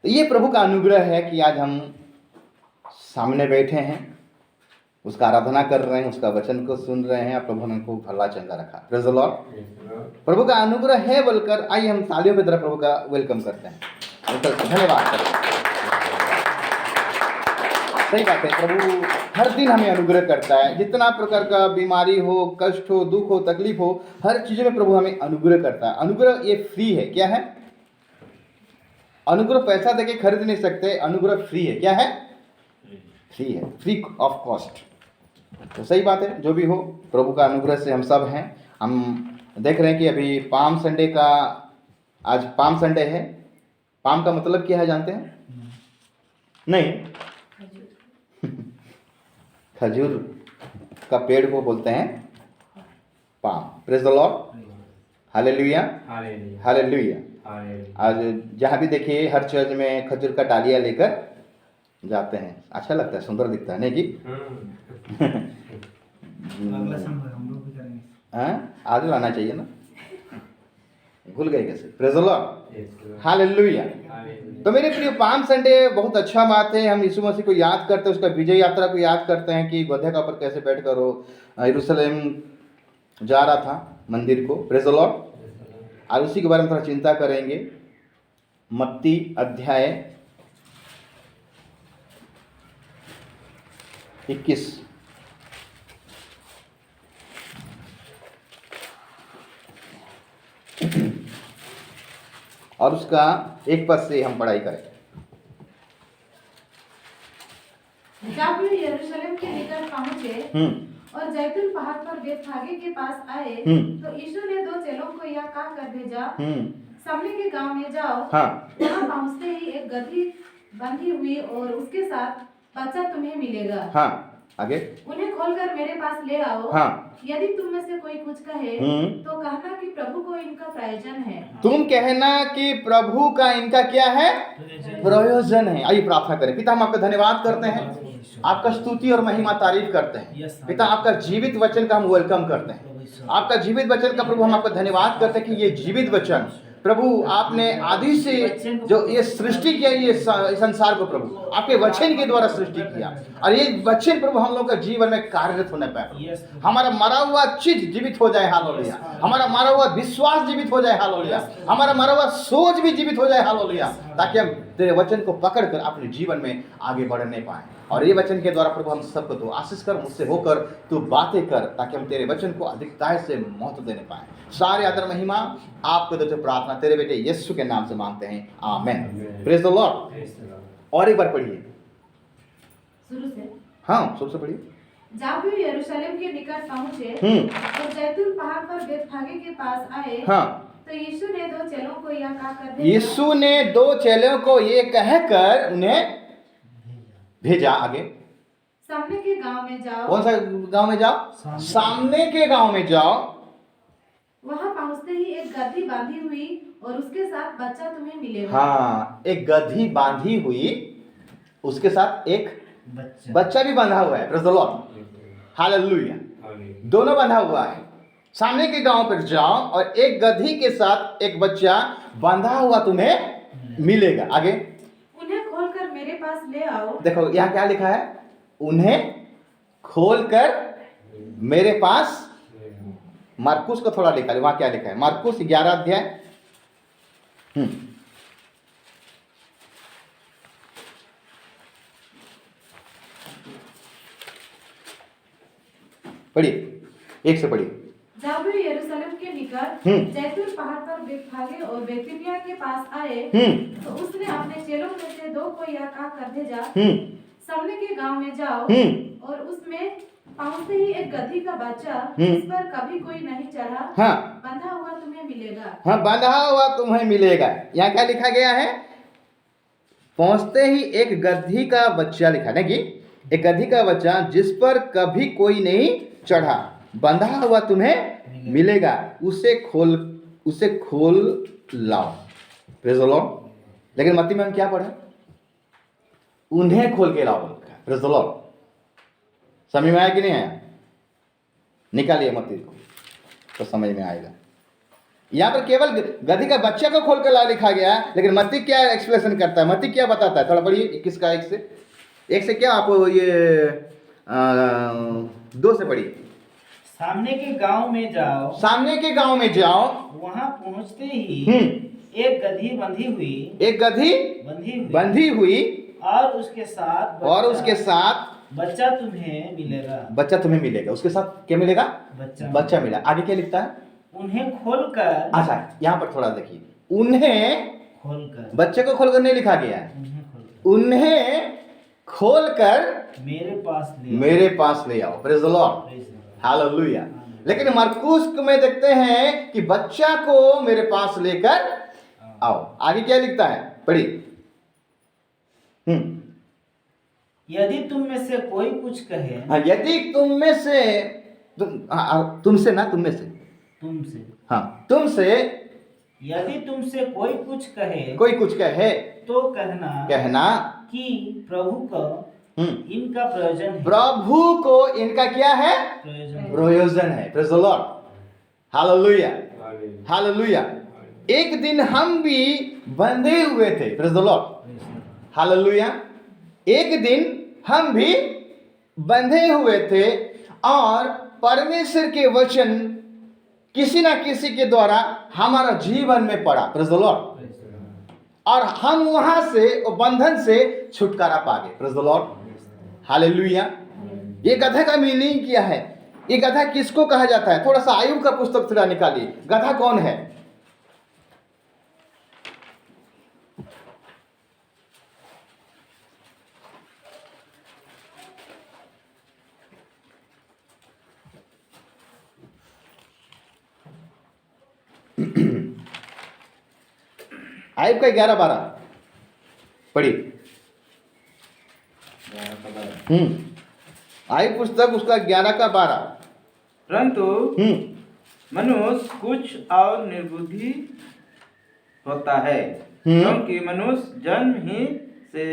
ये प्रभु का अनुग्रह है कि आज हम सामने बैठे हैं, उसका आराधना कर रहे हैं, उसका वचन को सुन रहे हैं। प्रभु ने हमको भला चंगा रखा। Praise the Lord. प्रभु का अनुग्रह है बोलकर आइए हम तालियों की तरह प्रभु का वेलकम करते हैं, धन्यवाद करते हैं। सही बात है, प्रभु हर दिन हमें अनुग्रह करता है। जितना प्रकार का बीमारी हो, कष्ट हो, दुख हो, तकलीफ हो, हर चीज़ में प्रभु हमें अनुग्रह करता है। अनुग्रह ये फ्री है। क्या है? अनुग्रह पैसा देके खरीद नहीं सकते, अनुग्रह फ्री है। क्या है? फ्री है, फ्री ऑफ कॉस्ट। तो सही बात है, जो भी हो प्रभु का अनुग्रह से हम सब हैं। हम देख रहे हैं कि अभी पाम संडे का, आज पाम संडे है। पाम का मतलब क्या है जानते हैं? नहीं, खजूर का पेड़ को बोलते हैं palm. Praise the Lord, hallelujah, hallelujah. आज जहाँ भी देखिए हर चर्च में खजूर का डालियाँ लेकर जाते हैं। अच्छा लगता है, सुंदर दिखता है, नहीं कि? आज लाना चाहिए ना, भूल गए कैसे? Praise the Lord, hallelujah. तो मेरे प्रिय, पाम संडे बहुत अच्छा बात है। हम यीशु मसीह को याद करते हैं, उसका विजय यात्रा को याद करते हैं कि गधे का ऊपर कैसे बैठ कर वो यरूशलेम जा रहा था मंदिर को। Praise the Lord. और उसी के बारे में थोड़ा चिंता करेंगे। मत्ती अध्याय 21 और उसका 1 पद से हम पढ़ाई करें। जब वे यरूशलेम के निकट पहुंचे और जैतून पहाड़ पर बेतफागे के पास आए, तो यीशु ने 2 चेलों को यह कहकर भेजा, सामने के गांव में जाओ। वहां पहुंचते ही एक गदही बंधी हुई और उसके साथ बच्चा तुम्हें मिलेगा। आगे, उन्हें खोलकर मेरे पास ले आओ। यदि तुम में से कोई कुछ कहे तो कहना कि प्रभु को इनका प्रयोजन है। तुम कहना कि प्रभु का इनका क्या है? प्रयोजन है। आइए प्रार्थना करें। पिता, हम आपका धन्यवाद करते हैं, आपका स्तुति और महिमा तारीफ करते हैं। पिता, आपका जीवित वचन का हम वेलकम करते हैं। आपका जीवित वचन का प्रभु हम आपका धन्यवाद करते हैं कि ये जीवित वचन प्रभु आपने आदि से जो ये सृष्टि किया, ये संसार को प्रभु आपके वचन के द्वारा सृष्टि किया, और ये वचन प्रभु हम लोग का जीवन में कार्यरत होने पाए। हमारा मरा हुआ चीज जीवित हो जाए, हालेलुया। हमारा मरा हुआ विश्वास जीवित हो जाए, हालेलुया। हमारा मरा हुआ सोच भी जीवित हो जाए, हालेलुया, ताकि हम तेरे वचन को पकड़कर अपने जीवन में आगे बढ़ने पाए। और ये वचन के द्वारा प्रभु हम सबको तो आशीष कर, मुझसे होकर तू बातें कर, ताकि हम तेरे वचन को अधिकता से महत्व देने पाए। सारे आदर महिमा आपको देते प्रार्थना तेरे बेटे यीशु के नाम से मांगते हैं, आमेन। Praise the Lord. और एक बार पढ़िए शुरू से। शुरू से पढ़िए। जब वे यरूशलेम के निकट पहुंचे और जैतून पहाड़ पर बेतफागे के पास आए, तो यीशु ने 2 चेलों को यह कहकर भेजा। यीशु ने 2 चेलों को ये कहकर उन्हें भेजा। आगे, सामने के गांव में जाओ। कौन सा गांव में जाओ? सामने के गांव में जाओ। वहां पहुंचते ही एक गदही बांधी हुई और उसके साथ बच्चा तुम्हें मिलेगा। एक गदही बांधी हुई, उसके साथ एक बच्चा भी बंधा हुआ है। Praise the Lord, hallelujah. दोनों बंधा हुआ है। सामने के गांव पर जाओ और एक गदही के साथ एक बच्चा बंधा हुआ तुम्हें मिलेगा। आगे, उन्हें खोलकर मेरे पास ले आओ। देखो यहाँ क्या लिखा है? उन्हें खोलकर मेरे पास। मार्कुस को थोड़ा लिखा है, वहां क्या लिखा है? मार्कुस 11 अध्याय पढ़िए, 1 से पढ़िए। जब वे यरूशलेम के निकट जैतून पहाड़ पर बेतफागे और बेतनिया के पास आए, तो उसने अपने चेलों में से 2 को यह कहकर भेजा, सामने के गांव में जाओ और उसमें पहुंचते ही एक गदही का बच्चा जिस पर कभी कोई नहीं चढ़ा, बंधा हुआ तुम्हें मिलेगा। बंधा हुआ तुम्हें मिलेगा। यहाँ क्या लिखा गया है? पहुंचते ही एक गदही का बच्चा लिखा है कि एक गदही का बच्चा जिस पर कभी कोई नहीं चढ़ा, बंधा हुआ तुम्हें मिलेगा। उसे खोल लाओ। Praise the Lord. लेकिन मत्ती में हम क्या पढ़े? उन्हें खोल के लाओ। Praise the Lord. समझ में आया कि नहीं आया? निकालिए मत्ती को तो समझ में आएगा। यहाँ पर केवल गधी का बच्चा को खोल कर ला लिखा गया है, लेकिन मत्ती क्या एक्सप्लेनेशन करता है, मत्ती क्या बताता है, थोड़ा पढ़िए 21 का 1 से क्या आप ये 2 से पढ़िए। सामने के गांव में जाओ, सामने के गांव में जाओ, वहां पहुंचते ही एक गधी एक गधी बंधी बंधी हुई और उसके साथ बच्चा तुम्हें मिलेगा। बच्चा तुम्हें मिलेगा, उसके साथ क्या मिलेगा? बच्चा मिला। आगे क्या लिखता है? उन्हें खोलकर, अच्छा यहाँ पर थोड़ा देखिए, उन्हें खोलकर, बच्चे को खोलकर नहीं लिखा गया है, उन्हें खोलकर मेरे पास ले आओ। Praise the Lord, hallelujah. लेकिन मरकुस में देखते हैं कि बच्चा को मेरे पास लेकर आओ। आगे क्या लिखता है, पढ़िए। यदि तुम में से कोई कुछ कहे, यदि तुम में से तुमसे ना तुम में से तुमसे, हाँ तुमसे, यदि तुमसे कोई कुछ कहे तो कहना कि प्रभु को इनका प्रयोजन है। प्रभु को इनका क्या है? प्रयोजन है। Praise the Lord, hallelujah, hallelujah. एक दिन हम भी बंधे हुए थे। Praise the Lord, hallelujah. एक दिन हम भी बंधे हुए थे और परमेश्वर के वचन किसी ना किसी के द्वारा हमारा जीवन में पड़ा। प्रेज द लॉर्ड, और हम वहां से बंधन से छुटकारा पा गए। Praise the Lord, hallelujah. ये गधा का मीनिंग क्या है? ये गधा किसको कहा जाता है? थोड़ा सा आयुब का पुस्तक थोड़ा निकालिए। गधा कौन है? आयुब का 11-12 पढ़िए। आयुब पुस्तक उसका 11-12। परंतु मनुष्य कुछ और निर्बुद्धि होता है, क्योंकि मनुष्य जन्म ही से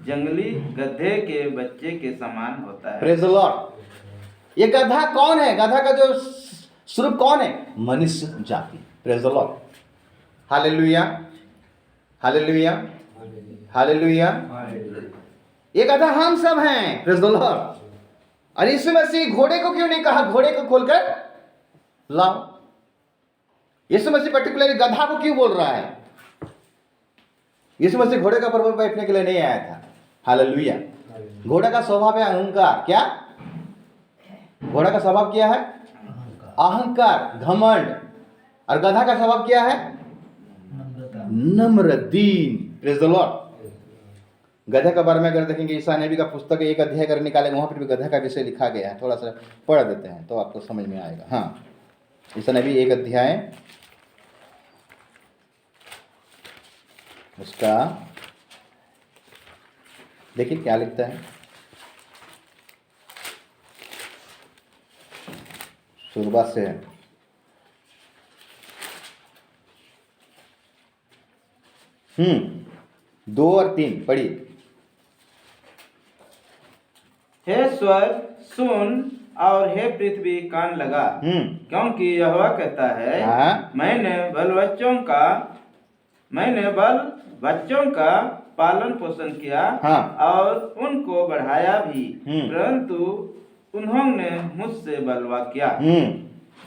जंगली गधे के बच्चे के समान होता है। Praise the Lord. ये गधा कौन है? गधा का जो स्वरूप कौन है? मनुष्य जाति। Praise the Lord, hallelujah, hallelujah, hallelujah. ये गधा हम सब हैं। Praise the Lord. और यीशु मसीह घोड़े को क्यों नहीं कहा घोड़े को खोलकर लाओ? यीशु मसीह पर्टिकुलरली गधा को क्यों बोल रहा है? यीशु मसीह घोड़े का ऊपर बैठने के लिए नहीं आया था। हालेलुया। घोड़ा का स्वभाव है अहंकार। क्या घोड़ा का स्वभाव क्या है? अहंकार, घमंड। और गधा का स्वभाव क्या है? नम्र, दीन। Praise the Lord. गधा के बारे में अगर देखेंगे, ईसा नबी का पुस्तक 1 अध्याय अगर निकालेंगे, वहां पर भी गधा का विषय लिखा गया है। थोड़ा सा पढ़ देते हैं तो आपको समझ में आएगा। हाँ, ईसा नबी 1 अध्याय उसका देखिए क्या लिखता है। शुरुआत से है। हम्म 2 और 3 पढ़िए। हे स्वर्ग सुन और हे पृथ्वी कान लगा, क्योंकि यहोवा कहता है, मैंने बल बच्चों का पालन पोषण किया और उनको बढ़ाया भी, परंतु उन्होंने मुझसे बलवा किया।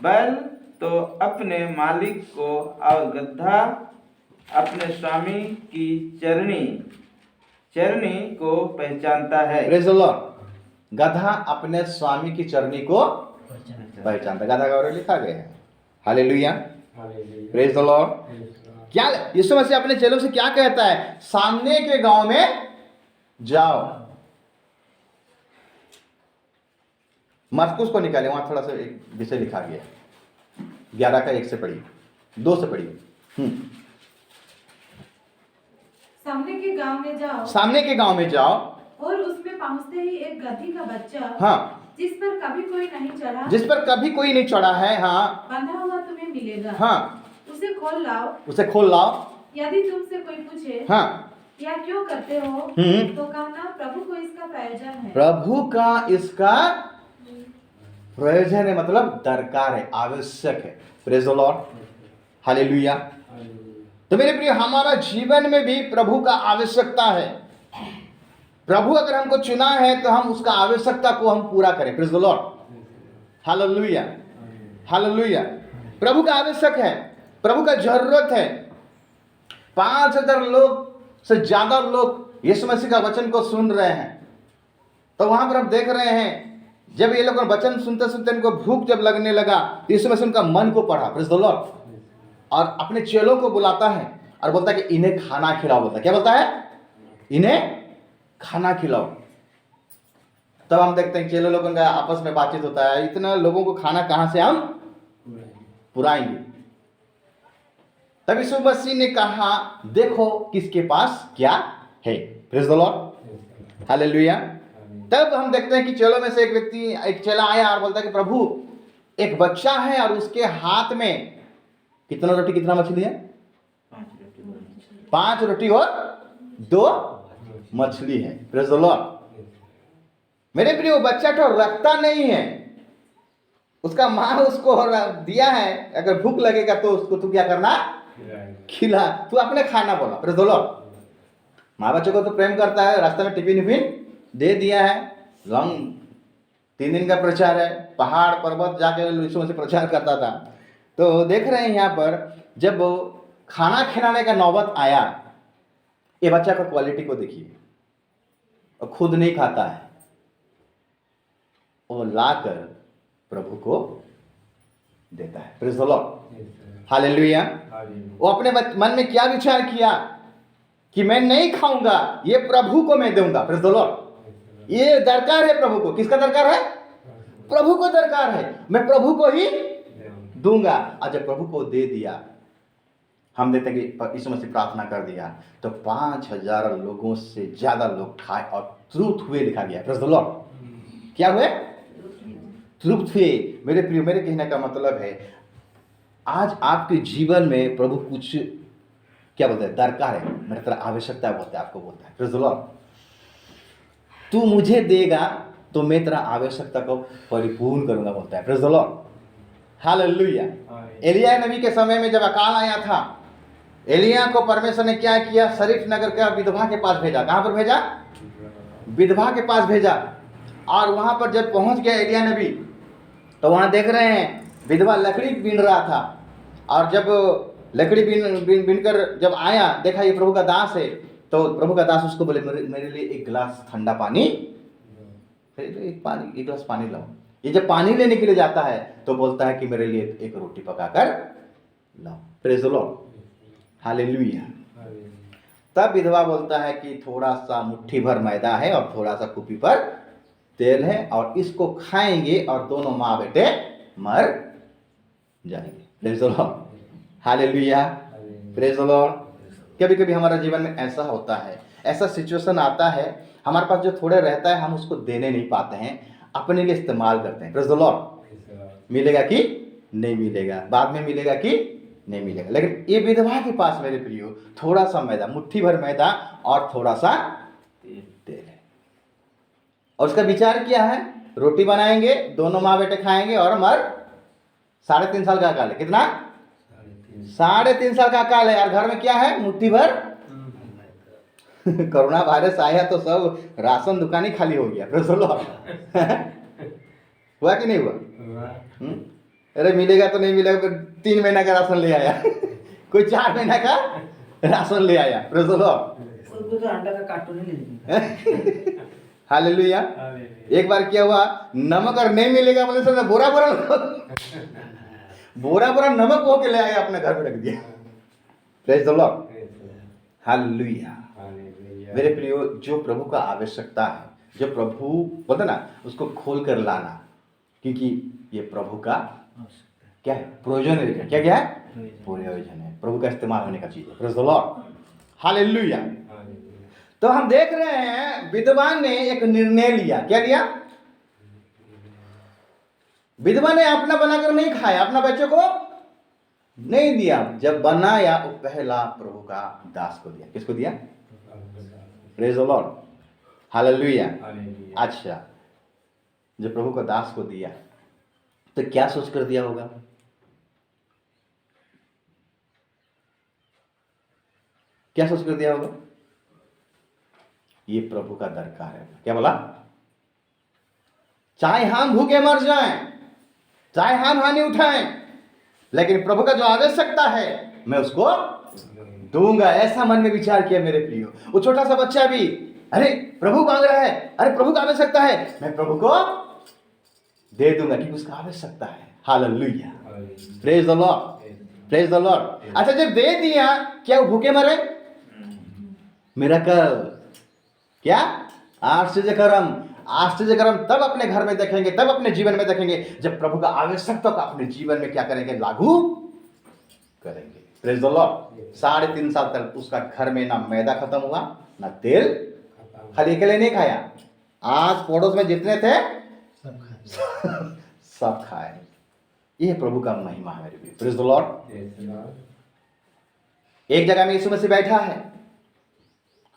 बैल तो अपने मालिक को और गधा अपने स्वामी की चरनी को पहचानता है। Praise the Lord. गधा अपने स्वामी की चरनी को पहचानता है। गधा का बारे में लिखा गया है। Hallelujah, praise the Lord. क्या यीशु मसीह अपने चेलों से क्या कहता है? सामने के गांव में जाओ। मरकुस को निकाले, वहां थोड़ा सा एक विषय लिखा गया है। 11 का 1 से पढ़िए, 2 से पढ़िए। सामने के गांव में जाओ। सामने के गांव में जाओ और उसमें पहुंचते ही एक गधी का बच्चा, हाँ, जिस पर कभी कोई नहीं चढ़ा है, हाँ, बंधा हुआ तुम्हें मिलेगा। हाँ, उसे खोल लाओ। यदि तुमसे कोई पूछे, हाँ, या क्यों करते हो, तो कहना प्रभु को इसका प्रयोजन है। प्रभु का इसका प्रयोजन है, मतलब दरकार है, आवश्यक है। Praise the Lord, hallelujah. तो मेरे प्रिय, हमारा जीवन में भी प्रभु का आवश्यकता है। प्रभु अगर हमको चुना है तो हम उसका आवश्यकता को हम पूरा करें। Praise the Lord, hallelujah, hallelujah. प्रभु का आवश्यक है, प्रभु का जरूरत है। 5,000 लोग से ज्यादा लोग यीशु मसीह का वचन को सुन रहे हैं। तो वहां पर हम देख रहे हैं, जब ये लोग वचन सुनते सुनते इनको भूख जब लगने लगा तो यीशु मसीह उनका मन को पढ़ा, प्रेज़ द लॉर्ड, और अपने चेलों को बुलाता है और बोलता है कि इन्हें खाना खिलाओ। बोलता है, क्या बोलता है? इन्हें खाना खिलाओ। तब हम देखते हैं चेलों लोगों का आपस में बातचीत होता है, इतना लोगों को खाना कहां से हम पुराएंगे। तब यीशु मसीह ने कहा, देखो किसके पास क्या है। Praise the Lord, hallelujah. तब हम देखते हैं कि चेलों में से एक चेला आया और बोलता है कि प्रभु, एक बच्चा है और उसके हाथ में कितना रोटी कितना मछली है? 5 रोटी और 2 मछली है। Praise the Lord. मेरे प्रिय, वो बच्चा तो रखता नहीं है, उसका माँ उसको दिया है, अगर भूख लगेगा तो उसको तू क्या करना? खिला, तू अपने खाना बोला। Praise the Lord. माँ बच्चों को तो प्रेम करता है, रास्ते में टिफिन दे दिया है। लॉन्ग 3 दिन का प्रचार है, पहाड़ पर्वत जाके यीशु मसीह प्रचार करता था। तो देख रहे हैं यहाँ पर, जब खाना खिलाने का नौबत आया, ये बच्चा का क्वालिटी को देखिए, और खुद नहीं खाता है, वो लाकर प्रभु को देता है। Praise the Lord, hallelujah. वो अपने मन में क्या विचार किया कि मैं नहीं खाऊंगा, ये प्रभु को मैं दूंगा। Praise the Lord. ये दरकार है प्रभु को। किसका दरकार है? प्रभु को दरकार है, मैं प्रभु को ही दूंगा। और जब प्रभु को दे दिया, हम देखते हैं कि यीशु मसीह प्रार्थना कर दिया तो 5,000 लोगों से ज्यादा लोग खाए और तृप्त हुए लिखा गया। Praise the Lord. क्या हुए? तृप्त हुए। मेरे प्रिय, मेरे कहने का मतलब है, आज आपके जीवन में प्रभु कुछ क्या बोलते हैं? दरकार है, मेरे तरह आवश्यकता बोलते हैं, आपको बोलता है। Praise the Lord. तू मुझे देगा तो मैं तेरा आवश्यकता को परिपूर्ण करूंगा, बोलता है। Praise the Lord, hallelujah. एलिया नबी के समय में जब अकाल आया था, एलिया को परमेश्वर ने क्या किया? शरीफ नगर का विधवा के पास भेजा। कहां पर भेजा? विधवा के पास भेजा। और वहां पर जब पहुंच गया एलिया नबी, तो वहां देख रहे हैं विधवा लकड़ी बीन रहा था। और जब लकड़ी बीन कर जब आया, देखा ये प्रभु का दास है, तो प्रभु का दास उसको बोले, मेरे लिए एक गिलास ठंडा पानी, एक गिलास पानी लाओ। ये जब पानी लेने के लिए जाता है तो बोलता है कि मेरे लिए एक रोटी पकाकर लाओ। Praise the Lord, hallelujah. तब विधवा बोलता है कि थोड़ा सा मुट्ठी भर मैदा है और थोड़ा सा कुपी पर तेल है, और इसको खाएंगे और दोनों माँ बेटे मर जाएंगे। Praise the Lord, hallelujah, praise the Lord. कभी कभी हमारा जीवन में ऐसा होता है, ऐसा सिचुएशन आता है, हमारे पास जो थोड़े रहता है हम उसको देने नहीं पाते हैं, अपने लिए इस्तेमाल करते हैं। Praise the Lord. मिलेगा कि नहीं मिलेगा, बाद में मिलेगा कि नहीं मिलेगा। लेकिन ये विधवा के पास मेरे प्रियो थोड़ा सा मैदा, मुट्ठी भर मैदा और थोड़ा सा तेल है, और उसका विचार किया है, रोटी बनाएंगे, दोनों माँ बेटे खाएंगे और मर। 3.5 साल का अकाल है। कितना? 3.5 साल का अकाल है, और घर में क्या है? मुट्ठी भर। कोरोना वायरस आया तो सब राशन दुकान ही खाली हो गया। Praise the Lord. हुआ कि नहीं हुआ? अरे मिलेगा तो नहीं मिलेगा, फिर 3 महीना का राशन ले आया। कोई 4 महीना का राशन ले आया। Praise the Lord. उसको तो अंडा का कार्टून ही ले देंगे। हालेलुया। एक बार क्या हुआ, नमक और नहीं मिलेगा बोले, सर बोरा बोरा नमक हो के ले आया, अपने घर में रख दिया। Praise the Lord, hallelujah. मेरे प्रियो, जो प्रभु का आवश्यकता है, जो प्रभु बोलते ना, उसको खोल कर लाना, क्योंकि ये प्रभु का क्या है? प्रयोजन है। क्या क्या है? प्रयोजन है, प्रभु का इस्तेमाल होने का चीज है। Praise the Lord, hallelujah. तो हम देख रहे हैं विधवा ने एक निर्णय लिया। क्या लिया? विधवा ने अपना बनाकर नहीं खाया, अपना बच्चों को नहीं दिया। जब बनाया वो पहला प्रभु का दास को दिया। किसको दिया? Praise the Lord, hallelujah. अच्छा, जब प्रभु का दास को दिया तो क्या सोच कर दिया होगा? क्या सोच कर दिया होगा? ये प्रभु का दरकार है। क्या बोला? चाहे हम भूखे मर जाएं, चाहे हम हानि उठाएं, लेकिन प्रभु का जो आवश्यकता है मैं उसको दूंगा। ऐसा मन में विचार किया मेरे प्रियो। वो छोटा सा बच्चा भी, अरे प्रभु मांग रहा है, अरे प्रभु का आवश्यकता है, मैं प्रभु को दे दूंगा क्योंकि उसका आवश्यकता है। Hallelujah, praise the Lord, praise the Lord. अच्छा, जब दे दिया, क्या वो भूखे मरे? मिरेकल, क्या आश्चर्यकरम, आश्चर्यकरम तब अपने घर में देखेंगे, तब अपने जीवन में देखेंगे जब प्रभु का आवश्यकता को अपने जीवन में क्या करेंगे? लागू करेंगे। Praise the Lord. 3.5 साल तक उसका घर में ना मैदा खत्म हुआ ना तेल, खाली अकेले नहीं खाया, आज पड़ोस में जितने थे सब खाए। ये प्रभु का महिमा है मेरे प्रिय। Praise the Lord. एक जगह में यीशु मसीह बैठा है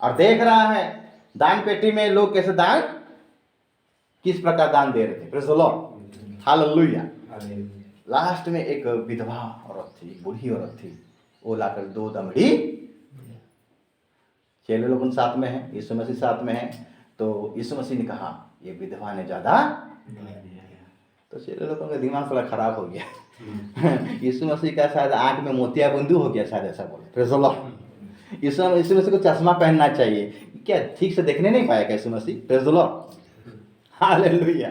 और देख रहा है दान पेटी में लोग कैसे दान, किस प्रकार दान दे रहे थे। Praise the Lord, hallelujah. Last में एक विधवा औरत थी, एक बूढ़ी औरत थी, वो लाकर 2 दमड़ी, चेले लोग साथ में है, यीशु मसीह साथ में है, तो यीशु मसीह ने कहा ये विधवा ने ज्यादा, तो चेले लोगों का दिमाग थोड़ा खराब हो गया। यीशु मसीह का शायद आंख में मोतिया बिंदु हो गया, शायद ऐसा बोले। Praise the Lord. Yeshu Masih को चश्मा पहनना चाहिए क्या? ठीक से देखने नहीं पाया क्या Yeshu Masih? Praise the Lord, hallelujah.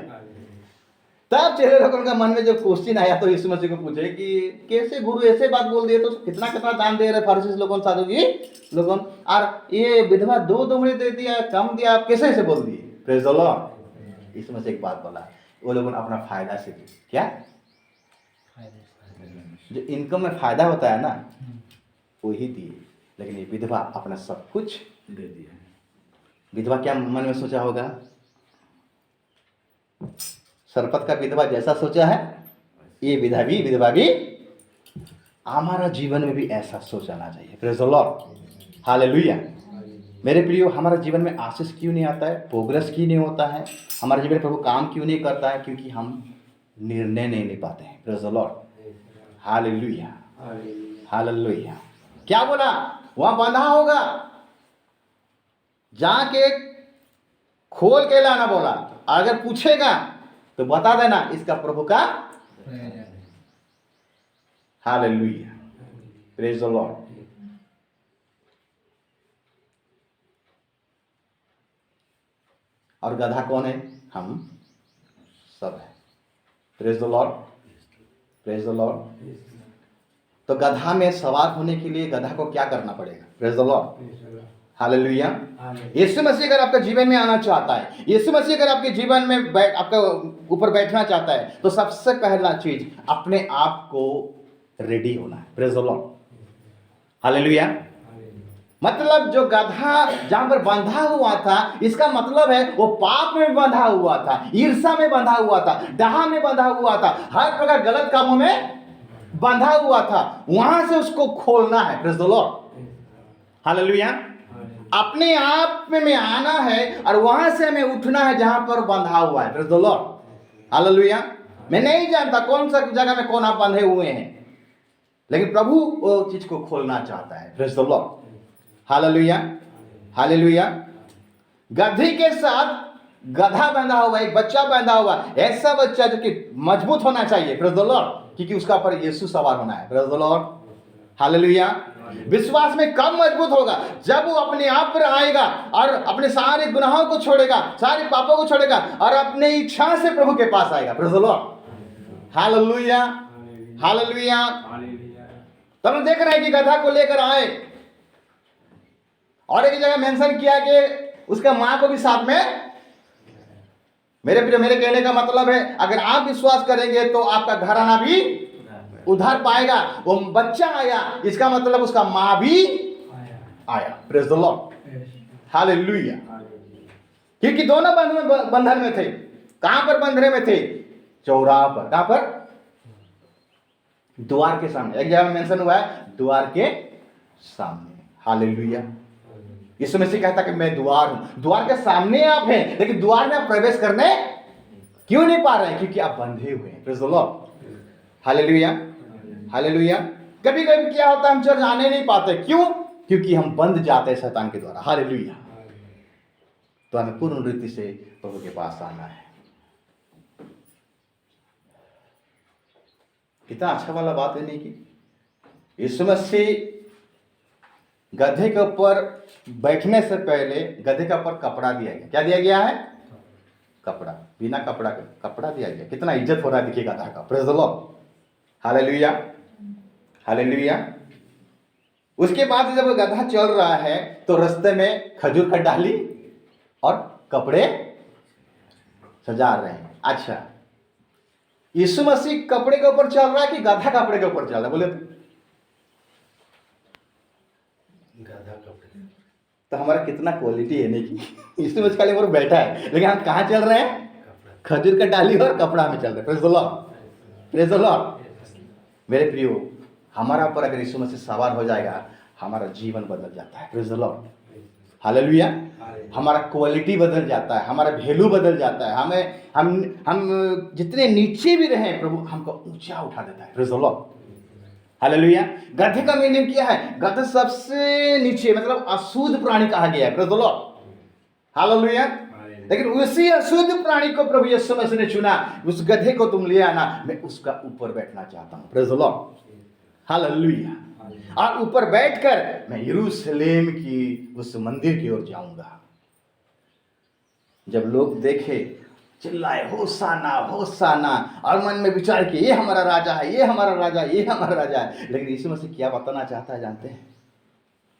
तब चेले लोगों का मन में जब क्वेश्चन आया तो यीशु मसीह को पूछे कि कैसे गुरु ऐसे बात बोल दिए, तो कितना कितना दान दे रहे फरीसी लोगों, साधुगी लोगों, और ये विधवा 2 दमड़ी दे दिया, कम दिया, आप कैसे ऐसे बोल दिए? Praise the Lord. Yeshu Masih एक बात बोला, वो लोगों ने अपना फायदा से दिया। क्या? जो इनकम में फायदा होता है ना वही दिए, लेकिन ये विधवा अपना सब कुछ दे दिया। विधवा क्या मन में सोचा होगा? सरपत का विधवा जैसा सोचा है, ये विधवा भी हमारा जीवन में भी ऐसा सोचना चाहिए। Praise the Lord, hallelujah. मेरे प्रियो, हमारे जीवन में आशीष क्यों नहीं आता है, प्रोग्रेस क्यों नहीं होता है, हमारे जीवन में प्रभु काम क्यों नहीं करता है? क्योंकि हम निर्णय नहीं ले पाते हैं। Praise the Lord, hallelujah, hallelujah. क्या बोला? वहां बंधा होगा, जाके खोल के लाना बोला। अगर पूछेगा तो बता देना इसका प्रभु का, हालेलुया, प्रेज़ द लॉर्ड। और गधा कौन है? हम सब है। Praise the Lord, praise the Lord. तो गधा में सवार होने के लिए गधा को क्या करना पड़ेगा? Praise the Lord, hallelujah. Yeshu Masih अगर आपके जीवन में आना चाहता है, यीशु मसीह अगर आपके जीवन में आपका ऊपर बैठना चाहता है, तो सबसे पहला चीज अपने आप को रेडी होना है। Praise the Lord, hallelujah. मतलब जो गधा जहां पर बंधा हुआ था, इसका मतलब है वो पाप में बंधा हुआ था, ईर्ष्या में बंधा हुआ था, डाह में बंधा हुआ था, हर प्रकार गलत कामों में बंधा हुआ था। वहां से उसको खोलना है। Praise the Lord, hallelujah. अपने आप में आना है और वहां से हमें उठना है जहां पर बंधा हुआ है। Praise the Lord, hallelujah. मैं नहीं जानता कौन सा जगह में कौन आप बंधे हुए हैं, लेकिन प्रभु वो चीज को खोलना चाहता है। Praise the Lord, hallelujah, hallelujah. गधी के साथ गधा बंधा हुआ, एक बच्चा बंधा हुआ, ऐसा बच्चा जो कि मजबूत होना चाहिए। प्रेज़ द लॉर्ड, क्योंकि उसका ऊपर यीशु सवार होना है। Praise the Lord, hallelujah. विश्वास में कब मजबूत होगा? जब वो अपने आप पर आएगा और अपने सारे गुनाहों को छोड़ेगा, सारे पापों को छोड़ेगा और अपने इच्छा से प्रभु के पास आएगा। Praise the Lord, hallelujah, hallelujah. तब हम देख रहे हैं कि गधा को लेकर आए और एक जगह मेंशन किया कि उसका मां को भी साथ में। मेरे कहने का मतलब है, अगर आप विश्वास करेंगे तो आपका घराना भी उधार पाएगा। वो बच्चा आया, इसका मतलब उसका मां भी आया। Praise the Lord, hallelujah. क्योंकि दोनों बंधन में थे। कहां पर बंधने में थे? चौराहा पर। कहां पर? द्वार के सामने। एक जगह मेंशन हुआ है द्वार के सामने। हालेलुया। यीशु मसीह कहता कि मैं द्वार हूं। द्वार के सामने आप हैं, लेकिन द्वार में आप प्रवेश करने क्यों नहीं पा रहे हैं? क्योंकि आप बंधे हुए हैं। Praise the Lord, hallelujah, hallelujah. कभी कभी क्या होता है, हम चर्च आने नहीं पाते। क्यों? क्योंकि हम बंध जाते हैं शैतान के द्वारा। हालेलुया। तो हमें पूर्ण रीति से प्रभु के पास आना है। कितना अच्छा वाला बात है नहीं कि यीशु मसीह गधे के ऊपर बैठने से पहले गधे के ऊपर कपड़ा दिया गया। क्या दिया गया है? कपड़ा। बिना कपड़ा के कपड़ा दिया गया। कितना इज्जत हो रहा है देखिए गधा का। Praise the Lord. Hallelujah, hallelujah. उसके बाद जब गधा चल रहा है तो रास्ते में खजूर का डाली और कपड़े सजा रहे हैं। अच्छा, यीशु मसीह कपड़े के ऊपर चल रहा है कि गधा कपड़े के ऊपर चल रहा है? बोले गधा कपड़े। तो हमारा कितना क्वालिटी है नहीं कि यीशु मसीह खाली ऊपर बैठा है, लेकिन हम कहाँ चल रहे हैं? खजूर का डाली और कपड़ा में चल रहे हैं। Praise the Lord, praise the Lord. मेरे प्रियो, हमारा ऊपर अगर यीशु मसीह सवार हो जाएगा, हमारा जीवन बदल जाता है। Praise the Lord, hallelujah. हमारा क्वालिटी बदल जाता है, हमारा वैल्यू बदल जाता है। हम जितने नीचे भी रहें, प्रभु हमको ऊंचा उठा देता है। Praise the Lord, hallelujah. गधे का मीनिंग क्या है? गधा सबसे नीचे, मतलब अशुद्ध प्राणी कहा गया है। Praise the Lord, hallelujah. लेकिन उसी अशुद्ध प्राणी को प्रभु यीशु मसीह ने चुना। उस गधे को तुम ले आना, मैं उसका ऊपर बैठना चाहता हूं। Praise the Lord, hallelujah. और ऊपर बैठकर मैं यरूशलेम की उस मंदिर की ओर जाऊंगा। जब लोग देखे, चिल्लाए होसाना होसाना, और मन में विचार किए ये हमारा राजा है, ये हमारा राजा है, ये हमारा राजा है। लेकिन यीशु मसीह क्या बताना चाहता है जानते हैं?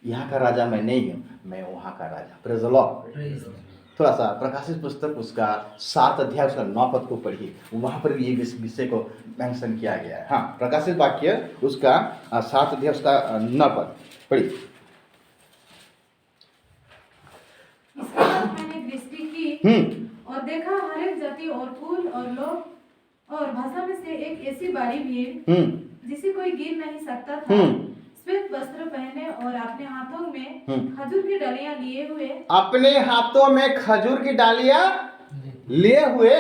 यहाँ का राजा मैं नहीं हूँ, मैं वहाँ का राजा। Praise the Lord. थोड़ा सा प्रकाशित पुस्तक उसका 7 अध्याय उसका 9 पद को पढ़िए, वहाँ पर भी ये विषय को मेंशन किया गया है। हाँ, प्रकाशित वाक्य उसका 7 अध्याय उसका 9 पद पढ़िए। इसके बाद मैंने दृष्टि की और देखा हर एक जाति और कुल और लोग और भाषा में से एक ऐसी बड़ी भीड़ जिसे कोई गिन नहीं सकता था, श्वेत वस्त्र पहने और अपने हाथों में खजूर की डालियां लिए हुए, अपने हाथों में खजूर की डालियां लिए हुए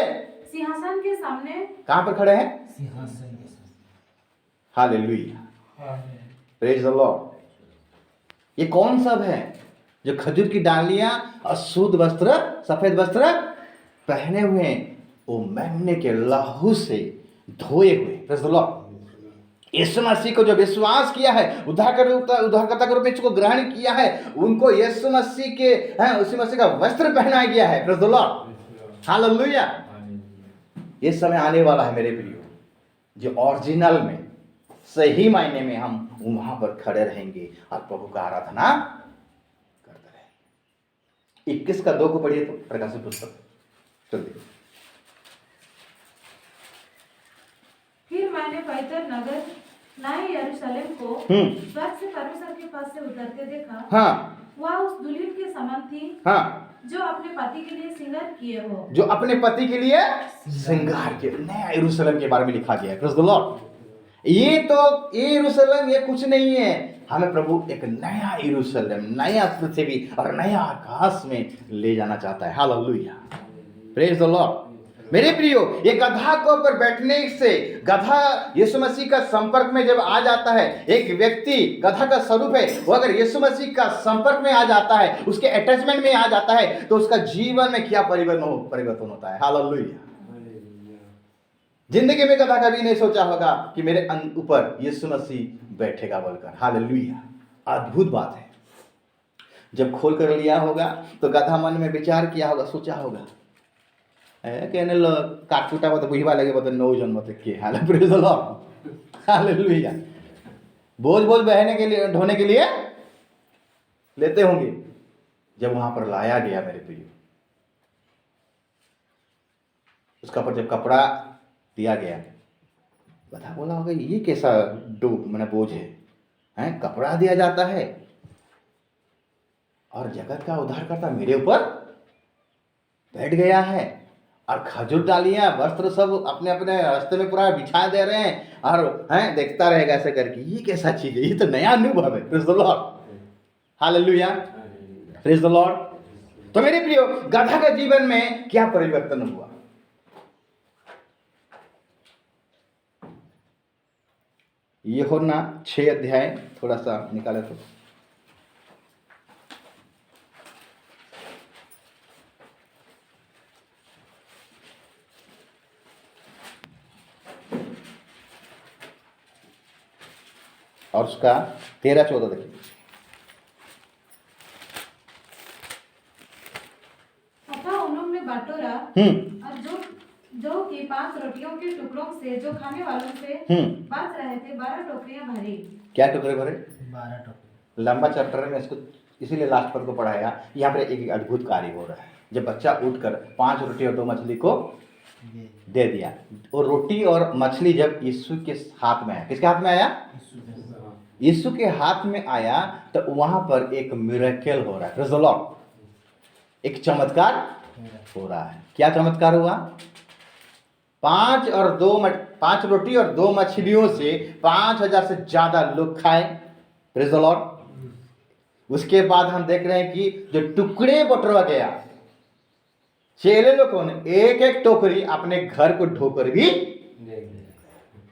सिंहासन के सामने। कहाँ पर खड़े हैं? सिंहासन के सामने। Hallelujah, praise the Lord. ये कौन सब है जो खजूर की डालियां और शुद्ध वस्त्र, सफेद वस्त्र पहने हुए हैं? वो मेमने के लहू से धोए हुए। Praise the Lord. Yeshu Masih को जो विश्वास किया है, उद्धारकर्ता के रूप में इसको ग्रहण किया है, उनको यीशु मसीह के यीशु मसीह का वस्त्र पहनाया गया है। Praise the Lord, hallelujah. ये समय आने वाला है मेरे प्रियो, जो ओरिजिनल में सही मायने में हम वहां पर खड़े रहेंगे और प्रभु का आराधना करते रहेंगे। 21 का 2 को पढ़िए तो, प्रकाशित पुस्तक चलिए। फिर मैंने पवित्र नगर नए यरूशलेम को स्वर्ग से परमेश्वर के पास से उतरते देखा। हाँ, वह उस दुल्हन के समान थी, हाँ, जो अपने पति के लिए श्रृंगार किए हो। जो अपने पति के लिए श्रृंगार के। नया यरूशलेम के बारे में लिखा गया है। Praise the Lord. ये यरूशलेम ये कुछ नहीं है, हमें प्रभु एक नया यरूशलेम, नया पृथ्वी और नया आकाश में ले जाना चाहता है। Hallelujah, praise the Lord. मेरे प्रियो, ये गधा के ऊपर बैठने से, गधा यीशु मसीह का संपर्क में जब आ जाता है, एक व्यक्ति गधा का स्वरूप है, वो अगर यीशु मसीह का संपर्क में आ जाता है, उसके अटैचमेंट में आ जाता है, तो उसका जीवन में क्या परिवर्तन होता है। हालेलुया। जिंदगी में गधा कभी नहीं सोचा होगा कि मेरे ऊपर यीशु मसीह बैठेगा बोलकर। हालेलुया, अद्भुत बात है। जब खोल कर लिया होगा तो गधा मन में विचार किया होगा, सोचा होगा, कहने लो काट छूटा हुआ तो बुझवा लगे बोलते 9 जन्म तक के। हाल प्रेज द लॉर्ड, हालेलुया। बोझ बहने के लिए, ढोने के लिए लेते होंगे। जब वहां पर लाया गया मेरे प्रियो, उसका पर जब कपड़ा दिया गया, बता बोला होगा ये कैसा मैंने बोझ है, कपड़ा दिया जाता है और जगत का उद्धारकर्ता मेरे ऊपर बैठ गया है, और खजूर डालियां वस्त्र सब अपने अपने रास्ते में पूरा बिछा दे रहे हैं, और देखता रहेगा ऐसे करके। ये कैसा चीज है? ये तो नया अनुभव है। Praise the Lord, hallelujah, praise the Lord. तो मेरे प्रियो, गधा के जीवन में क्या परिवर्तन हुआ? यूहन्ना 6 अध्याय थोड़ा सा निकाले तो, और उसका 13-14 देखिए। तथा उन्होंने बटोरा और जो कि 5 रोटियों के टुकड़ों से जो खाने वालों से बच रहे थे 12 टोकरियां भरी। क्या टुकड़े भरे? 12 टोकरी। लंबा चैप्टर है, मैं इसको इसीलिए लास्ट पर को पढ़ाया। यहाँ पर एक अद्भुत कार्य हो रहा है। जब बच्चा उठकर 5 रोटी और 2 मछली को दे दिया, और रोटी और मछली जब यीशु के हाथ में आया, किसके हाथ में आया? यीशु के हाथ में आया, तो वहां पर एक मिरेकल हो रहा है। Praise the Lord. एक चमत्कार हो रहा है। क्या चमत्कार हुआ? 5 रोटी और 2 मछलियों से 5000 से ज्यादा लोग खाए। Praise the Lord. उसके बाद हम देख रहे हैं कि जो टुकड़े बटोरा गया, चेले लोगों ने एक एक टोकरी अपने घर को ढोकर भी।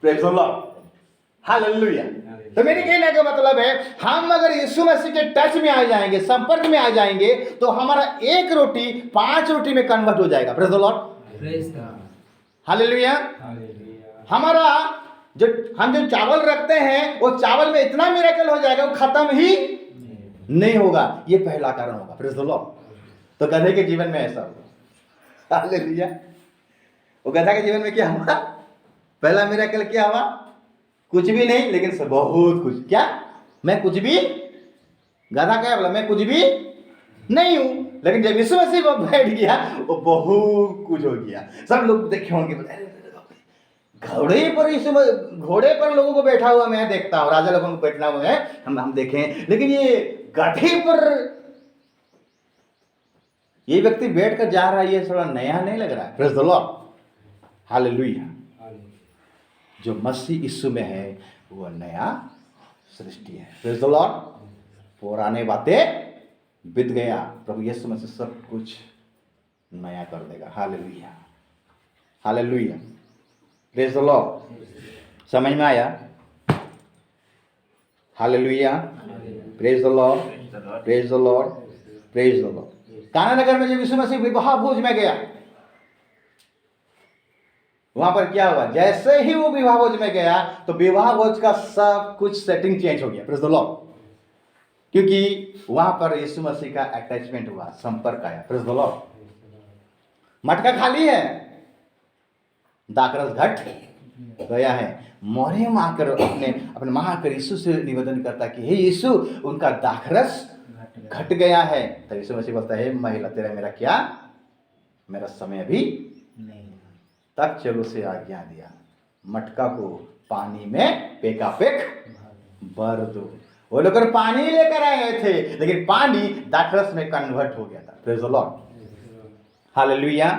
Praise the Lord, hallelujah. तो मेरे कहने का मतलब है, हम अगर यीशु मसीह के टच में आ जाएंगे, संपर्क में आ जाएंगे, तो हमारा एक रोटी 5 रोटी में कन्वर्ट हो जाएगा। Praise the Lord, hallelujah. हमारा हम जो चावल रखते हैं, वो चावल में इतना मिरेकल हो जाएगा, वो खत्म ही नहीं होगा। ये पहला कारण होगा। Praise the Lord. तो गधे के जीवन में ऐसा हुआ। हालेलुया। वो गधा के जीवन में क्या हुआ? पहला मिरेकल क्या हुआ? कुछ भी नहीं, लेकिन बहुत कुछ। क्या? मैं कुछ भी, गधा क्या बोला? मैं कुछ भी नहीं हूं। लेकिन जब यीशु मसीह वो बैठ गया, वो बहुत कुछ हो गया। सब लोग देखे होंगे, घोड़े पर लोगों को बैठा हुआ मैं देखता हूं, राजा लोगों को बैठना हुआ है, हम देखें, लेकिन ये गधे पर ये व्यक्ति बैठकर जा रहा है, ये थोड़ा नया नहीं लग रहा है। Praise the Lord, hallelujah. जो मसीह यीशु में है वो नया सृष्टि है। Praise the Lord. पुराने बातें बीत गया, प्रभु यीशु मसीह सब कुछ नया कर देगा। Hallelujah, hallelujah. Praise the Lord. समझ में आया? Hallelujah, praise the Lord, praise the Lord, praise the Lord. काना नगर में जब यीशु मसीह विवाह भोज में गया, वहां पर क्या हुआ? जैसे ही वो विवाह भोज में गया, तो विवाह भोज का सब कुछ सेटिंग चेंज हो गया। Praise the Lord. क्योंकि वहां पर यीशु मसीह का अटैचमेंट हुआ, संपर्क आया। Praise the Lord. मटका खाली है, दाखरस घट गया है। मरियम आकर अपने मां आकर यीशु से निवेदन करता कि हे यीशु, उनका दाखरस घट गया है। तो यीशु मसीह बोलता है, महिला, तेरा मेरा क्या? मेरा समय अभी नहीं। तब चलो से आज्ञा दिया, मटका को पानी में पेकापेक भर दो। वो लोग पानी लेकर आए थे, लेकिन पानी दाखरस में कन्वर्ट हो गया था। Praise the Lord, hallelujah.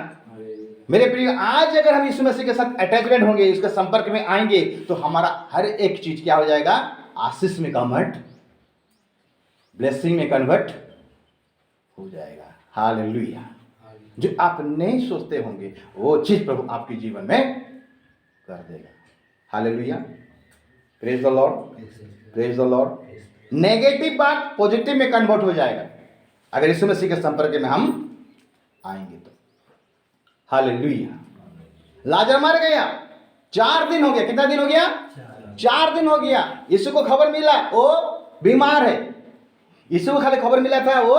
मेरे प्रिय, आज अगर हम यीशु मसीह के साथ अटैचमेंट होंगे, उसके संपर्क में आएंगे, तो हमारा हर एक चीज क्या हो जाएगा? आशीष में कन्वर्ट, ब्लेसिंग में कन्वर्ट हो जाएगा। हालेलुया। जो आप नहीं सोचते होंगे, वो चीज प्रभु आपके जीवन में कर देगा। Hallelujah, praise the Lord, praise the Lord. Negative बात पॉजिटिव में कन्वर्ट हो जाएगा अगर यीशु मसीह के संपर्क में हम आएंगे तो। हालेलुया। लाजर मर गया, 4 दिन हो गया। कितना दिन हो गया? 4 दिन हो गया। यीशु को खबर मिला वो बीमार है। यीशु को खाली खबर मिला था वो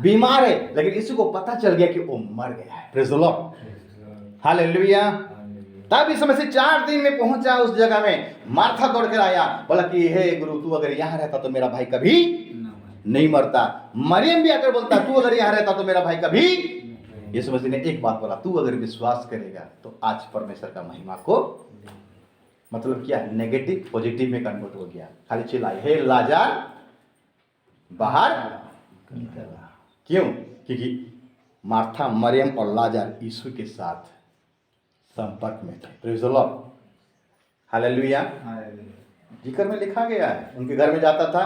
बीमार है, लेकिन यीशु को पता चल गया कि वो मर गया है। Praise the Lord, hallelujah. तब यीशु मसीह 4 दिन में पहुंचा उस जगह में। मार्था दौड़ कर आया, बोला कि हे गुरु, तू अगर यहाँ रहता तो मेरा भाई कभी नहीं मरता। मरियम भी आकर बोलता, तू अगर यहाँ रहता तो मेरा भाई कभी। यीशु मसीह ने एक बात बोला, तू अगर विश्वास करेगा तो आज परमेश्वर का महिमा को, मतलब क्या? नेगेटिव पॉजिटिव में कन्वर्ट हो गया। खाली चिल्लाए, हे लाजर बाहर निकल। क्यों? क्योंकि मार्था, मरियम और लाजर यीशु के साथ संपर्क में थे। Praise the Lord, hallelujah. जिक्र में लिखा गया है, उनके घर में जाता था,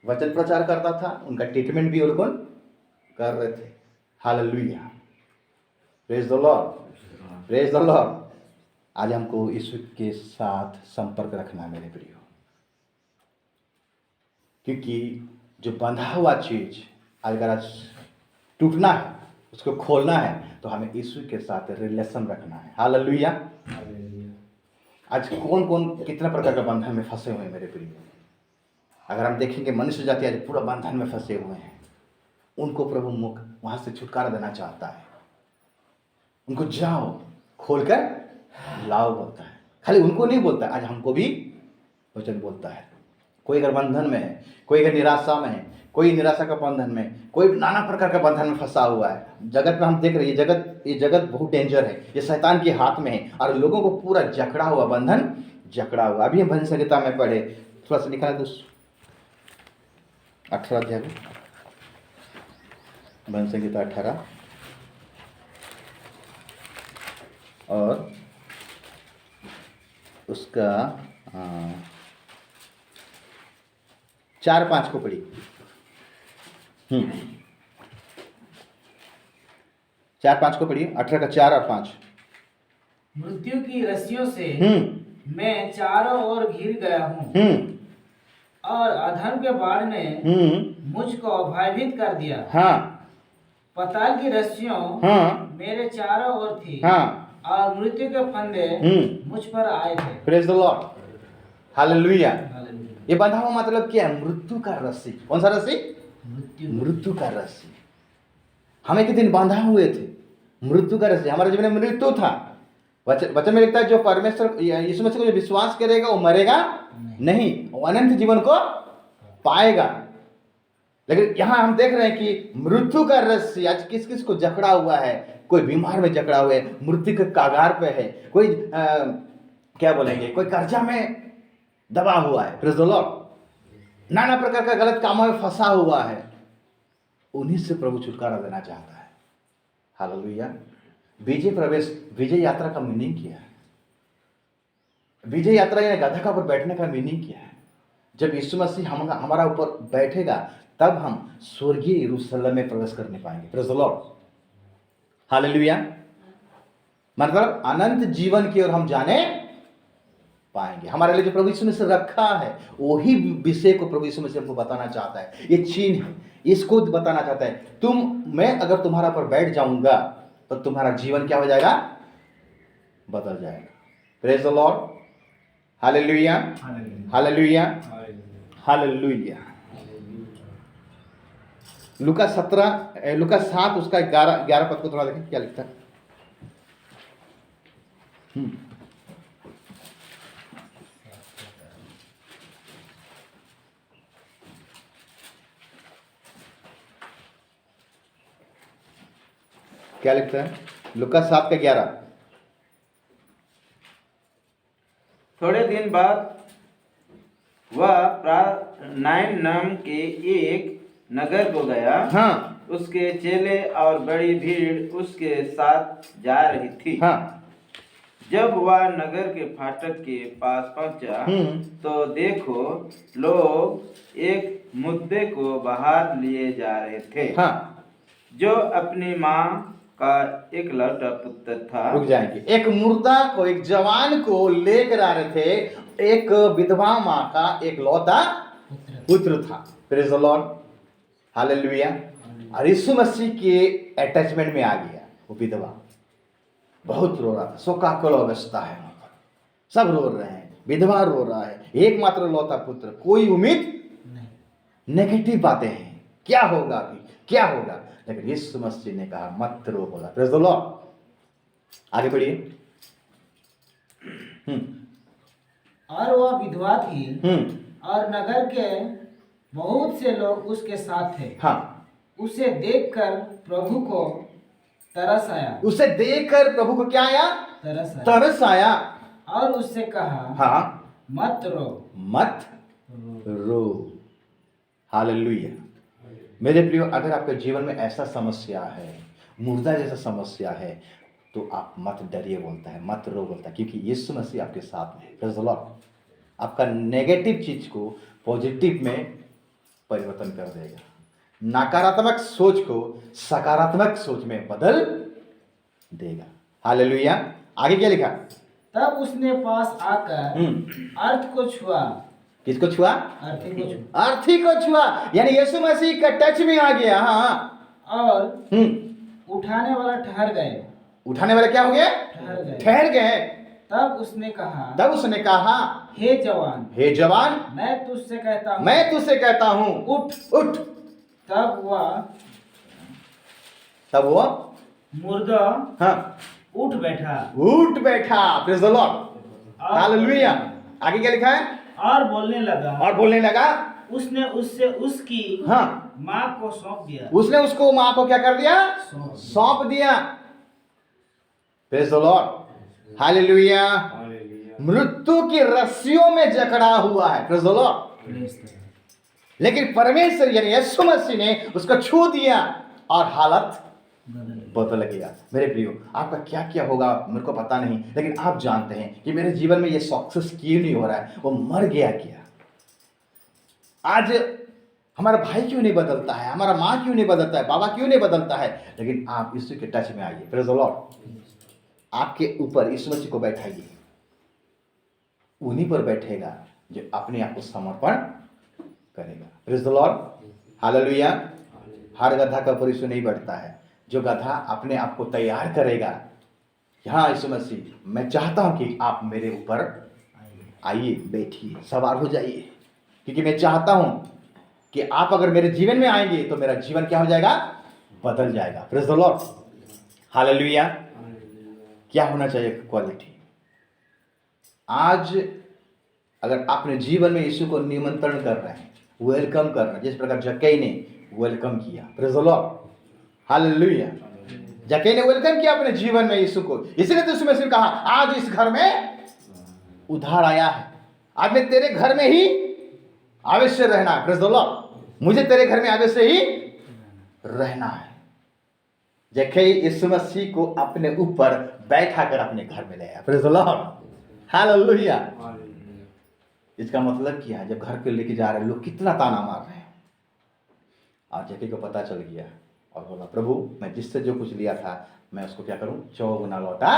वचन प्रचार करता था, उनका ट्रीटमेंट भी उनको कर रहे थे। Hallelujah, praise the Lord, praise the Lord. आज हमको यीशु के साथ संपर्क रखना है मेरे प्रियो, क्योंकि जो बंधा हुआ चीज अगर आज टूटना है, उसको खोलना है, तो हमें यीशु के साथ रिलेशन रखना है। हालेलुया। आज कौन कौन कितना प्रकार का बंधन में फंसे हुए हैं मेरे प्रिय। अगर हम देखेंगे मनुष्य जाति आज पूरा बंधन में फंसे हुए हैं, उनको प्रभु मुख वहां से छुटकारा देना चाहता है। उनको जाओ खोलकर लाओ बोलता है। खाली उनको नहीं बोलता, आज हमको भी वचन बोलता है। कोई अगर बंधन में है, कोई अगर निराशा में है, कोई निराशा का बंधन में, कोई नाना प्रकार का बंधन में फंसा हुआ है। जगत में हम देख रहे हैं ये जगत बहुत डेंजर है, ये शैतान के हाथ में है और लोगों को पूरा जकड़ा हुआ, बंधन जकड़ा हुआ। अभी हम भजन संहिता में पढ़े, थोड़ा सा निकाला 18 अध्याय में, भजन संहिता 18 और उसका 4-5 को पढ़ी। 4-5 को पढ़िए, 18 का 4 और 5। मृत्यु की रस्सियों से मैं चारों ओर घिर गया हूँ और अधर्म के बाढ़ ने मुझको भयभीत कर दिया। हाँ, पताल की रस्सियों हाँ, मेरे चारों ओर थी, हाँ, और मृत्यु के फंदे मुझ पर आए थे। Praise the Lord, hallelujah. Hallelujah. ये बंधा हुआ मतलब क्या है? मृत्यु का रस्सी। कौन सा रस्सी? मृत्यु का रस्सी। हम एक दिन बांधा हुए थे, मृत्यु का रस्सी। हमारे जीवन में मृत्यु था। वचन में लिखता है जो परमेश्वर यीशु मसीह को जो विश्वास करेगा वो मरेगा नहीं, वो अनंत जीवन को पाएगा। लेकिन यहाँ हम देख रहे हैं कि मृत्यु का रस्सी आज किस किस को जकड़ा हुआ है। कोई बीमार में जकड़ा हुआ है, मृत्यु के कागार पे है, कोई क्या बोलेंगे, कोई कर्जा में दबा हुआ है, प्रेज़ द लॉर्ड, नाना प्रकार का गलत कामों में फंसा हुआ है। उन्हीं से प्रभु छुटकारा देना चाहता है। हालेलुया। विजय यात्रा का मीनिंग क्या है? विजय यात्रा यानी गधा का ऊपर बैठने का मीनिंग क्या है? जब यीशु मसीह हमारा ऊपर बैठेगा तब हम स्वर्गीय यरूशलेम में प्रवेश करने पाएंगे। Praise the Lord, hallelujah. मतलब अनंत जीवन की ओर हम जाने पाएंगे। हमारे लिए जो प्रभु यीशु मसीह रखा है वही विषय को प्रभु यीशु मसीह हमको बताना चाहता है। ये चिन्ह है, इसको बताना चाहता है। मैं अगर तुम्हारा पर बैठ जाऊंगा तो तुम्हारा जीवन क्या हो जाएगा? बदल जाएगा। Praise the Lord, hallelujah, hallelujah, hallelujah. लूका 7 उसका 11 पद को थोड़ा देखें क्या लिखता है। क्या लिखता है? लूका 7 का 11। थोड़े दिन बाद वह प्राणायन नाम के एक नगर को गया। हाँ, उसके चेले और बड़ी भीड़ उसके साथ जा रही थी। हाँ, जब वह नगर के फाटक के पास पहुंचा तो देखो लोग एक मुद्दे को बाहर लिए जा रहे थे। हाँ, जो अपनी माँ का एक लौटा पुत्र था। रुक जाएंगे। एक मुर्दा को, एक जवान को लेकर आ रहे थे। एक विधवा माँ का एक लौता पुत्र था। Praise the Lord, hallelujah. और यीशु मसीह के अटैचमेंट में आ गया। वो विधवा बहुत रो रहा था, शोकाकुल अवस्था है वहां पर, सब रो रहे हैं, विधवा रो रहा है, एकमात्र लौता पुत्र, कोई उम्मीद नहीं, नेगेटिव बातें हैं, क्या होगा अभी, क्या होगा। लेकिन यीशु मसीह ने कहा मत रो, बोला। प्रेज़ द लॉर्ड, आगे बढ़िए। और वह विधवा थी और नगर के बहुत से लोग उसके साथ थे। हाँ, उसे देखकर प्रभु को तरस आया। उसे देखकर प्रभु को क्या आया? तरस आया। और उससे कहा, हाँ, मत रो, मत रो। हालेलुया। मेरे प्रियो, अगर आपके जीवन में ऐसा समस्या है, मुर्दा जैसा समस्या है, तो आप मत डरिए बोलता है, मत रो बोलता है, क्योंकि यीशु मसीह आपके साथ में है। Praise the Lord. आपका नेगेटिव चीज को पॉजिटिव में परिवर्तन कर देगा, नकारात्मक सोच को सकारात्मक सोच में बदल देगा। हालेलुया। आगे क्या लिखा? तब उसने पास आकर अर्थ को छुआ। किसको छुआ? अर्थी को छुआ। अर्थी को छुआ, यानी यीशु मसीह का टच में आ गया। हाँ, और उठाने वाला ठहर गए। उठाने वाले क्या हो गए? ठहर गए। ठहर गए। तब उसने कहा, हे जवान, मैं तुझसे कहता हूँ, उठ। तब वो मुर्दा हाँ उठ बैठा उठ बैठा। Praise the Lord, hallelujah. आगे क्या लिखा है? और बोलने लगा, उसने उससे उसकी हाँ माँ को सौंप दिया। उसने उसको माँ को क्या कर दिया? सौंप दिया। Praise the Lord, hallelujah. मृत्यु की रस्सियों में जकड़ा हुआ है। Praise the Lord. लेकिन परमेश्वर यानी यीशु मसीह ने उसको छू दिया और हालत बदल गया। मेरे प्रियो, आपका क्या क्या होगा मेरे को पता नहीं, लेकिन आप जानते हैं कि मेरे जीवन में ये सक्सेस क्यों नहीं हो रहा है। वो मर गया क्या? आज हमारा भाई क्यों नहीं बदलता है, हमारा माँ क्यों नहीं बदलता है, बाबा क्यों नहीं बदलता है? लेकिन आप यीशु के टच में आइए। Praise the Lord. आपके ऊपर यीशु मसीह को बैठाइए, उन्हीं पर बैठेगा जो अपने आप को समर्पण करेगा। Praise the Lord, hallelujah. हर गधा का ऊपर यीशु नहीं बैठता है। जो गधा अपने आप को तैयार करेगा, हाँ यीशु मसीह, मैं चाहता हूं कि आप मेरे ऊपर आइए, बैठिए, सवार हो जाइए, क्योंकि मैं चाहता हूं कि आप अगर मेरे जीवन में आएंगे तो मेरा जीवन क्या हो जाएगा? बदल जाएगा। Praise the Lord, hallelujah. क्या होना चाहिए क्वालिटी? आज अगर आपने जीवन में यीशु को निमंत्रण कर रहे हैं, वेलकम कर रहे हैं, जिस प्रकार जक्कई ने वेलकम किया, प्रेज़ द लॉर्ड, हालेलुया। जक्कई ने वेलकम किया अपने जीवन में यीशु को, इसलिए तो यीशु मसीह ने कहा, आज इस घर में उद्धार आया है। आज मैं तेरे घर में ही अवश्य रहना है। प्रेज़ द लॉर्ड, मुझे तेरे घर में अवश्य ही रहना है। जक्कई यीशु मसीह को अपने ऊपर बैठा कर अपने घर में ले आया। Praise the Lord, hallelujah. इसका मतलब क्या है? जब घर पे लेके जा रहे लोग कितना ताना मार रहे हैं, और जक्कई को पता चल गया और बोला, प्रभु मैं जिससे जो कुछ लिया था मैं उसको क्या करूं? चौगुना लौटा।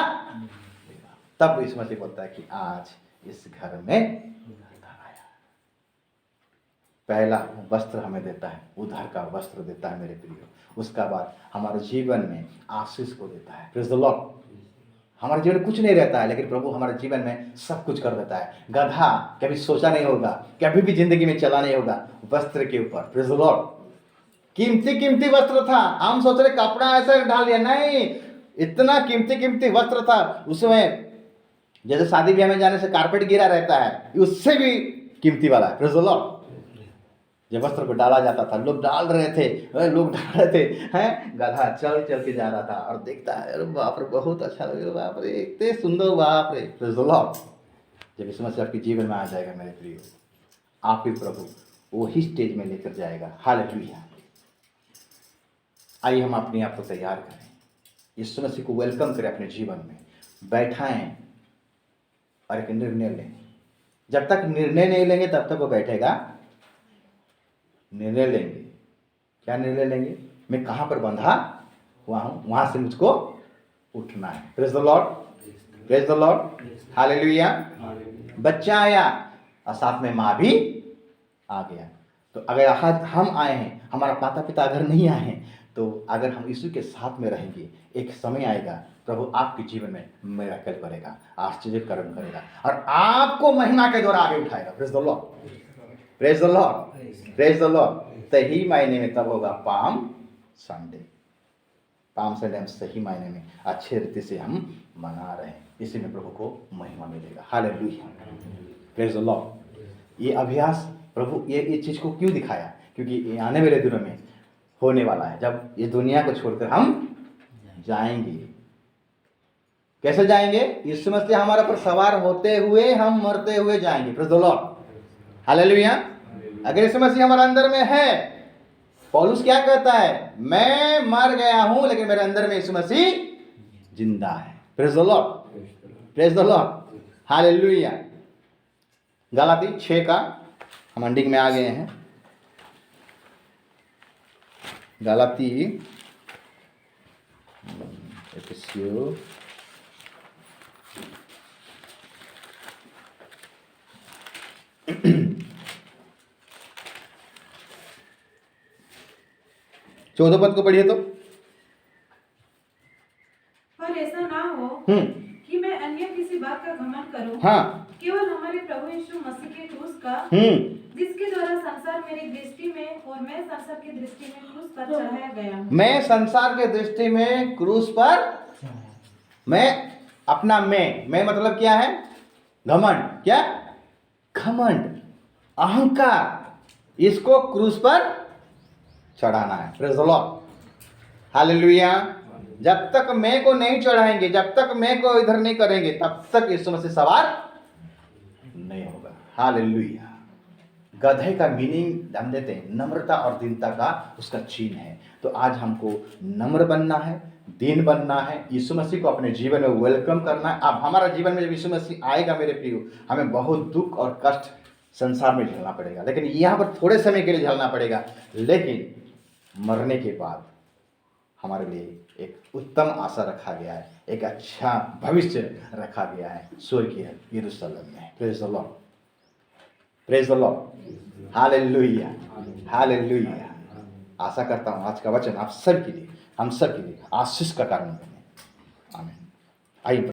तब यीशु मसीह बोलता है कि आज इस घर में उद्धार आया। पहला वस्त्र हमें देता है, उद्धार का वस्त्र देता है मेरे प्रियो। उसका बाद हमारे जीवन में आशीष को देता है। Praise the Lord. हमारे जीवन में कुछ नहीं रहता है, लेकिन प्रभु हमारे जीवन में सब कुछ कर देता है। गधा कभी सोचा नहीं होगा, कभी भी जिंदगी में चला नहीं होगा वस्त्र के ऊपर। Praise the Lord. कीमती वस्त्र था। हम सोच रहे कपड़ा ऐसा डाल दिया, नहीं, इतना कीमती वस्त्र था। उसमें जैसे शादी ब्याह में जाने से कारपेट गिरा रहता है, उससे भी कीमती वाला है। Praise the Lord. जब वस्त्र को डाला जाता था, लोग डाल रहे थे हैं। गधा चल के जा रहा था और देखता है, अरे बाप रे, बहुत अच्छा लगे, बाप रे, इतने सुंदर, बाप रे। Praise the Lord. जब इस समस्या आपके जीवन में आ जाएगा मेरे प्रियो, आप ही प्रभु वही स्टेज में लेकर जाएगा। हालेलुया। आइए हम अपने आप को तैयार करें, यीशु मसीह को वेलकम करें अपने जीवन में, बैठाएं और एक निर्णय लें। जब तक निर्णय नहीं लेंगे तब तक वो बैठेगा। निर्णय लेंगे। क्या निर्णय लेंगे? मैं कहाँ पर बंधा हुआ हूँ, वहाँ से मुझको उठना है। Praise the Lord, praise the Lord, hallelujah. बच्चा आया और साथ में माँ भी आ गया। तो अगर आज हम आए हैं, हमारा माता पिता अगर नहीं आए हैं, तो अगर हम यीशु के साथ में रहेंगे, एक समय आएगा प्रभु आपके जीवन में मिरेकल करेगा, आश्चर्य कर्म करेगा और आपको महिमा के द्वारा आगे उठाएगा। Praise the Lord, praise the Lord, praise the Lord. सही मायने में तब होगा पाम संडे। पाम संडे हम सही मायने में अच्छे रीति से हम मना रहे हैं, इसी में प्रभु को महिमा मिलेगा। Hallelujah, praise the Lord. ये अभ्यास प्रभु ये चीज़ को क्यों दिखाया? क्योंकि ये आने वाले दिनों में होने वाला है, जब इस दुनिया को छोड़कर हम जाएंगे। कैसे जाएंगे? यीशु मसीह हमारे पर सवार होते हुए हम मरते हुए जाएंगे। Praise the Lord, hallelujah. अगर यीशु मसीह हमारे अंदर में है, पौलुस क्या कहता है? मैं मर गया हूं लेकिन मेरे अंदर में यीशु मसीह जिंदा है। Praise the Lord, praise the Lord, hallelujah. गलाती 6 का हम एंडिंग में आ गए हैं। गलाती एफिसियो 14 पद को पढ़िए तो। पर ऐसा ना हो कि मैं अन्य किसी बात का घमंड करूं, हाँ, केवल हमारे प्रभु यीशु मसीह के क्रूस का, जिसके द्वारा संसार मेरी दृष्टि में और मैं संसार की दृष्टि में क्रूस पर चढ़ाया गया हूं। मैं संसार के दृष्टि में क्रूस पर, मैं अपना मैं मतलब क्या है? घमंड। क्या? घमंड, अहंकार, इसको क्रूस पर चढ़ाना है। Praise the Lord, hallelujah. जब तक मैं को नहीं चढ़ाएंगे, जब तक मैं को इधर नहीं करेंगे, तब तक यीशु मसीह सवार नहीं होगा। हालेलुया। गधे का मीनिंग हम देते हैं नम्रता और दीनता का उसका चिन्ह है। तो आज हमको नम्र बनना है, दीन बनना है, यीशु मसीह को अपने जीवन में वेलकम करना है। अब हमारा जीवन में जब यीशु मसीह आएगा मेरे प्रियो, हमें बहुत दुख और कष्ट संसार में झेलना पड़ेगा, लेकिन यहाँ पर थोड़े समय के लिए झेलना पड़ेगा, लेकिन मरने के बाद हमारे लिए एक उत्तम आशा रखा गया है, एक अच्छा भविष्य रखा गया है स्वर्गीय यरूशलेम में। Praise the Lord, praise the Lord, hallelujah, hallelujah. आशा करता हूँ आज का वचन आप सब के लिए, हम सब के लिए आशीष का कारण बने। आमीन। आइए।